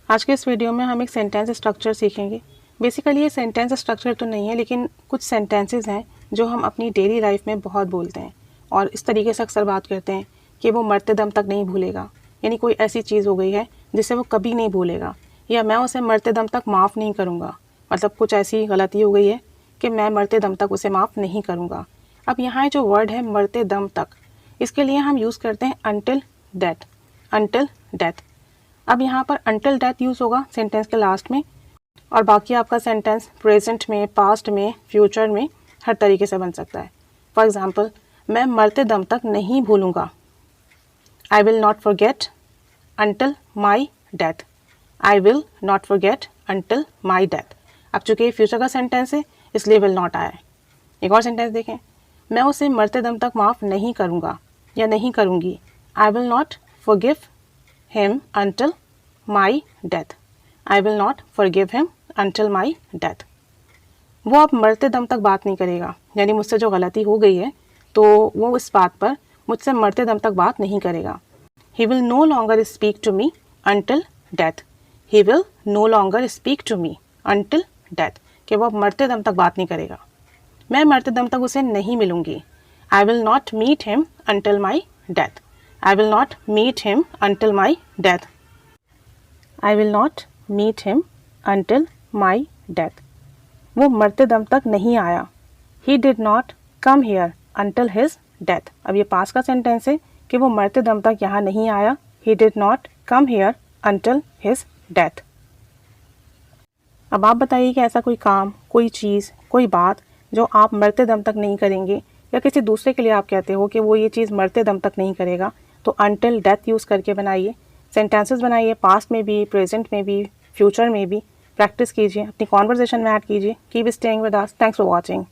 आज के इस वीडियो में हम एक सेंटेंस स्ट्रक्चर सीखेंगे। बेसिकली ये सेंटेंस स्ट्रक्चर तो नहीं है, लेकिन कुछ सेंटेंसेस हैं जो हम अपनी डेली लाइफ में बहुत बोलते हैं और इस तरीके से अक्सर बात करते हैं कि वो मरते दम तक नहीं भूलेगा। यानी कोई ऐसी चीज़ हो गई है जिसे वो कभी नहीं भूलेगा, या मैं उसे मरते दम तक माफ़ नहीं करूँगा। मतलब कुछ ऐसी गलती हो गई है कि मैं मरते दम तक उसे माफ़ नहीं करूँगा। अब यहाँ जो वर्ड है मरते दम तक, इसके लिए हम यूज़ करते हैं अनटिल डेथ। Until death. अब यहाँ पर अनटिल डेथ यूज़ होगा सेंटेंस के लास्ट में, और बाकी आपका सेंटेंस प्रेजेंट में, पास्ट में, फ्यूचर में हर तरीके से बन सकता है। फॉर एग्ज़ाम्पल, मैं मरते दम तक नहीं भूलूँगा। I will not forget until my death. I will not forget until my death. अब चूँकि ये फ्यूचर का सेंटेंस है इसलिए विल नॉट आया है। एक और सेंटेंस देखें, मैं उसे मरते दम तक माफ़ नहीं करूँगा या नहीं करूँगी। आई will not forgive him until my death. I will not forgive him until my death. वो अब मरते दम तक बात नहीं करेगा, यानी मुझसे जो गलती हो गई है तो वो इस बात पर मुझसे मरते दम तक बात नहीं करेगा। He will no longer speak to me until death. He will no longer speak to me until death. कि वो अब मरते दम तक बात नहीं करेगा। मैं मरते दम तक उसे नहीं मिलूंगी। I will not meet him until my death. I will not meet him until my death. I will not meet him until my death. वो मरते दम तक नहीं आया। He did not come here until his death. अब ये past का sentence है कि वो मरते दम तक यहाँ नहीं आया। He did not come here until his death. अब आप बताइए कि ऐसा कोई काम, कोई चीज़, कोई बात जो आप मरते दम तक नहीं करेंगे, या किसी दूसरे के लिए आप कहते हो कि वो ये चीज़ मरते दम तक नहीं करेगा, तो अनटिल डेथ यूज़ करके बनाइए। सेंटेंसेस बनाइए, पास्ट में भी, प्रेजेंट में भी, फ्यूचर में भी। प्रैक्टिस कीजिए, अपनी कॉन्वर्जेशन में ऐड कीजिए। Keep staying with us. Thanks for watching.